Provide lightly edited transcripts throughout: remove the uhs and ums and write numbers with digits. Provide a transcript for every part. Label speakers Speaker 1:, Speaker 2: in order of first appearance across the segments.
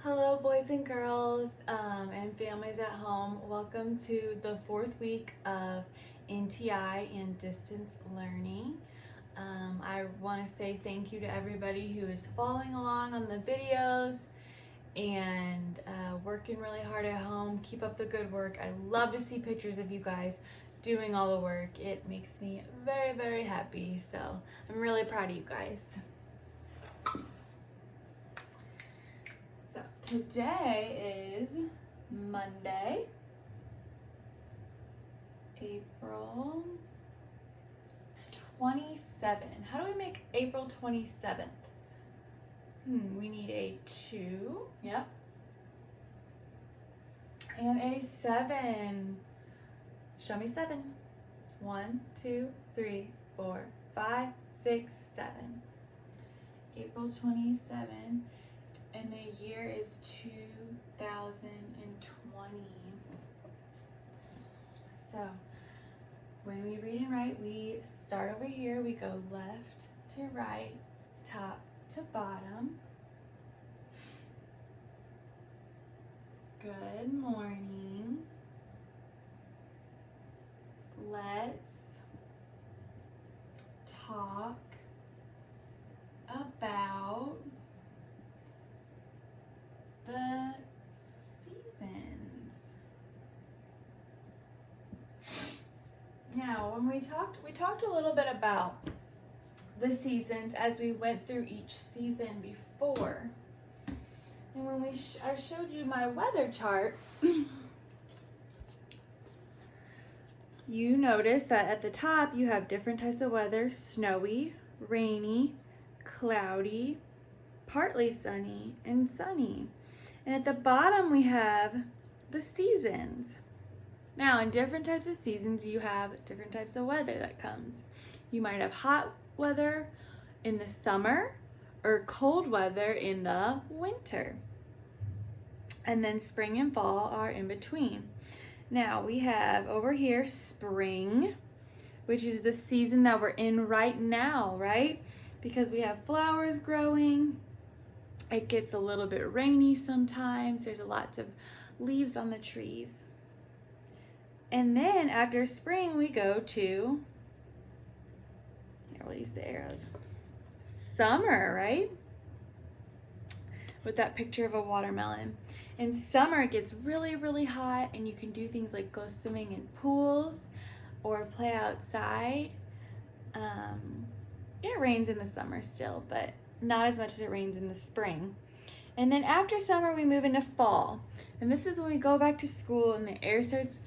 Speaker 1: Hello, boys and girls, and families at home. Welcome to the fourth week of NTI and distance learning. I want to say thank you to everybody who is following along on the videos and working really hard at home. Keep up the good work. I love to see pictures of you guys doing all the work. It makes me very, very happy. So I'm really proud of you guys. So today is Monday, April 27. How do we make April 27th? We need a 2, yep, and a 7. Show me 7. 1, 2, 3, 4, 5, 6, 7. April 27, and the year is 2020. So when we read and write, we start over here, we go left to right, top to bottom. Good morning. Let's talk about the seasons. Now, when we talked a little bit about the seasons as we went through each season before. And when I showed you my weather chart, you notice that at the top you have different types of weather: snowy, rainy, cloudy, partly sunny, and sunny. And at the bottom we have the seasons. Now, in different types of seasons, you have different types of weather that comes. You might have hot weather in the summer or cold weather in the winter. And then spring and fall are in between. Now, we have over here spring, which is the season that we're in right now, right? Because we have flowers growing. It gets a little bit rainy sometimes. There's lots of leaves on the trees. And then after spring, we go to, here, we'll use the arrows, summer, right? With that picture of a watermelon. In summer, it gets really, really hot, and you can do things like go swimming in pools or play outside. It rains in the summer still, but not as much as it rains in the spring. And then after summer, we move into fall. And this is when we go back to school and the air starts,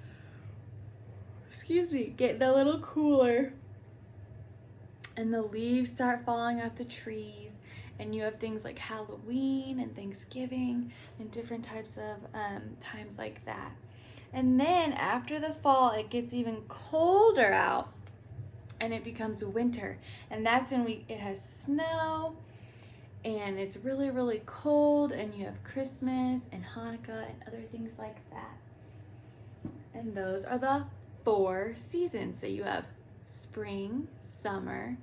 Speaker 1: getting a little cooler. And the leaves start falling off the trees. And you have things like Halloween and Thanksgiving and different types of times like that. And then after the fall, it gets even colder out and it becomes winter. And that's when it has snow and it's really, really cold, and you have Christmas and Hanukkah and other things like that. And those are the 4 seasons. So you have spring, summer,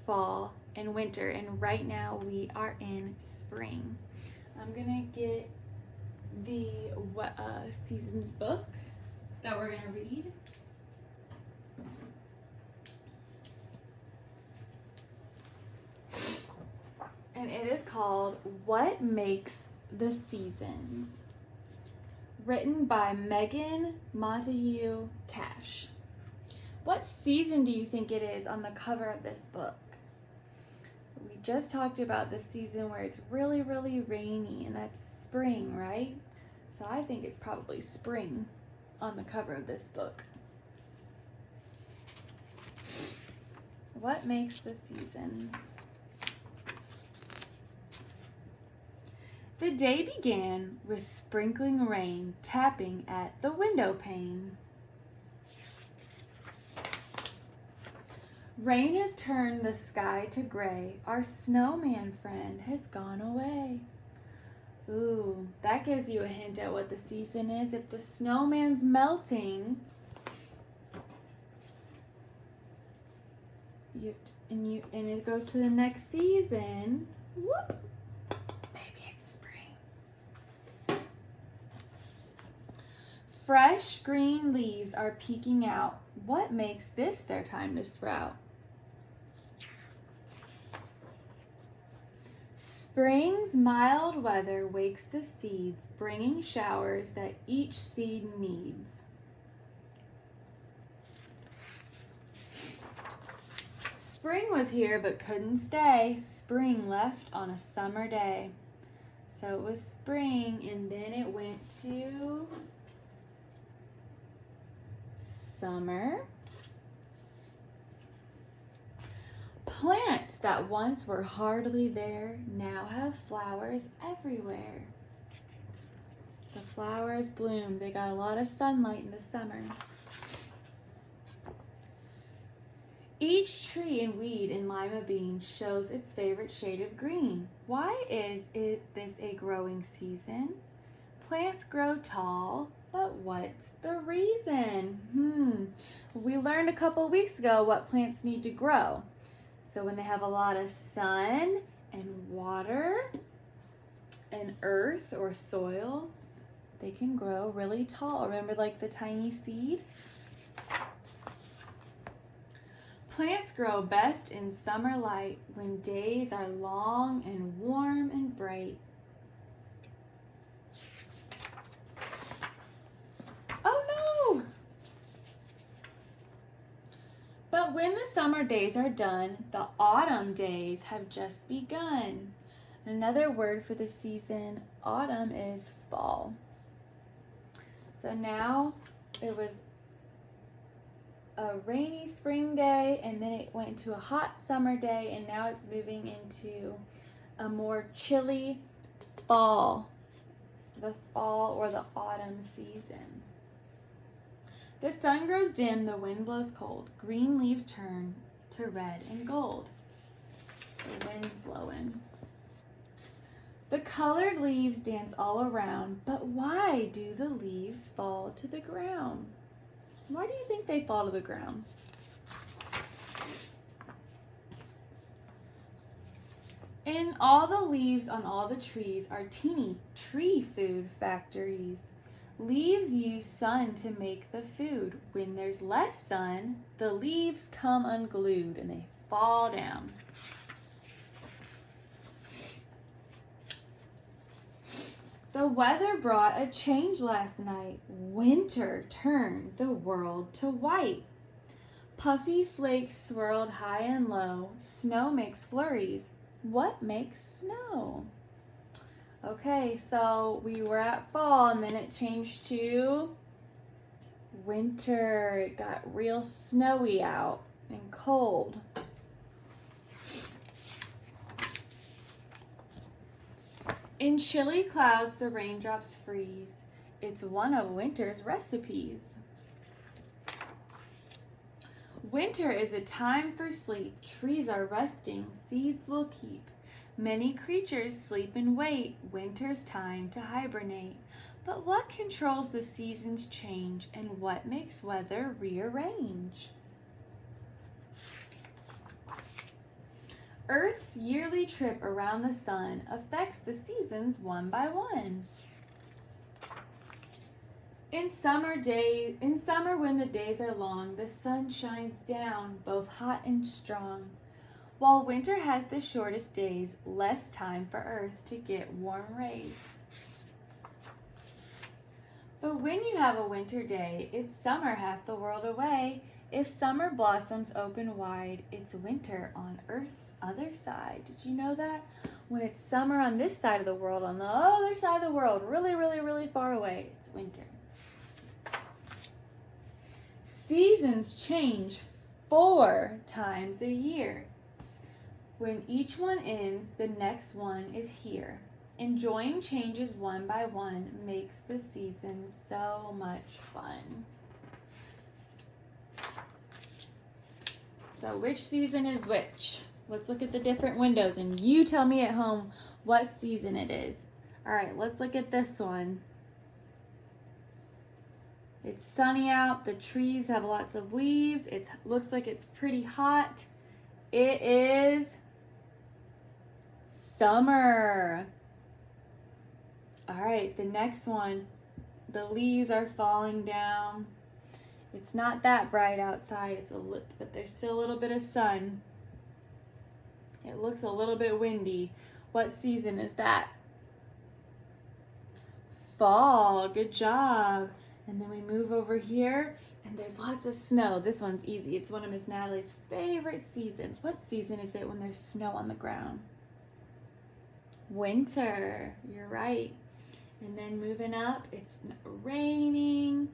Speaker 1: fall, and winter. And right now we are in spring. I'm gonna get the seasons book that we're gonna read. And it is called What Makes the Seasons? Written by Megan Montague Cash. What season do you think it is on the cover of this book? We just talked about the season where it's really, really rainy, and that's spring, right? So I think it's probably spring on the cover of this book. What makes the seasons? The day began with sprinkling rain tapping at the window pane. Rain has turned the sky to gray. Our snowman friend has gone away. Ooh, that gives you a hint at what the season is. If the snowman's melting, and it goes to the next season, whoop, maybe it's spring. Fresh green leaves are peeking out. What makes this their time to sprout? Spring's mild weather wakes the seeds, bringing showers that each seed needs. Spring was here but couldn't stay. Spring left on a summer day. So it was spring and then it went to summer. Plants that once were hardly there now have flowers everywhere. The flowers bloom. They got a lot of sunlight in the summer. Each tree and weed in lima bean shows its favorite shade of green. Why is this a growing season? Plants grow tall, but what's the reason? We learned a couple weeks ago what plants need to grow. So when they have a lot of sun and water and earth or soil, they can grow really tall. Remember, like the tiny seed? Plants grow best in summer light when days are long and warm and bright. Oh no! But when the summer days are done, the autumn days have just begun. Another word for the season, autumn, is fall. So now it was a rainy spring day, and then it went into a hot summer day, and now it's moving into a more chilly fall, the fall or the autumn season. The sun grows dim, the wind blows cold, green leaves turn to red and gold. The wind's blowing. The colored leaves dance all around, but why do the leaves fall to the ground? Why do you think they fall to the ground? And all the leaves on all the trees are teeny tree food factories. Leaves use sun to make the food. When there's less sun, the leaves come unglued and they fall down. The weather brought a change last night. Winter turned the world to white. Puffy flakes swirled high and low. Snow makes flurries. What makes snow? Okay, so we were at fall and then it changed to winter. It got real snowy out and cold. In chilly clouds, the raindrops freeze. It's one of winter's recipes. Winter is a time for sleep. Trees are resting, seeds will keep. Many creatures sleep and wait. Winter's time to hibernate. But what controls the seasons change, and what makes weather rearrange? Earth's yearly trip around the sun affects the seasons one by one. In summer when the days are long, the sun shines down, both hot and strong. While winter has the shortest days, less time for Earth to get warm rays. But when you have a winter day, it's summer half the world away. If summer blossoms open wide, it's winter on Earth's other side. Did you know that? When it's summer on this side of the world, on the other side of the world, really, really, really far away, it's winter. Seasons change 4 times a year. When each one ends, the next one is here. Enjoying changes one by one makes the seasons so much fun. So which season is which? Let's look at the different windows and you tell me at home what season it is. All right, let's look at this one. It's sunny out. The trees have lots of leaves. It looks like it's pretty hot. It is summer. All right, the next one. the leaves are falling down. It's not that bright outside, but there's still a little bit of sun. It looks a little bit windy. What season is that? Fall. Good job. And then we move over here, and there's lots of snow. This one's easy. It's one of Miss Natalie's favorite seasons. What season is it when there's snow on the ground? Winter. You're right. And then moving up, it's raining.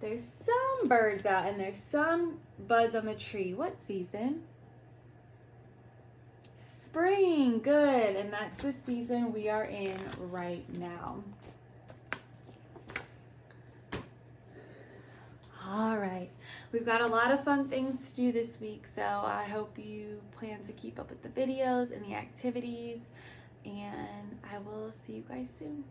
Speaker 1: There's some birds out, and there's some buds on the tree. What season? Spring. Good. And that's the season we are in right now. All right, we've got a lot of fun things to do this week, so I hope you plan to keep up with the videos and the activities, and I will see you guys soon.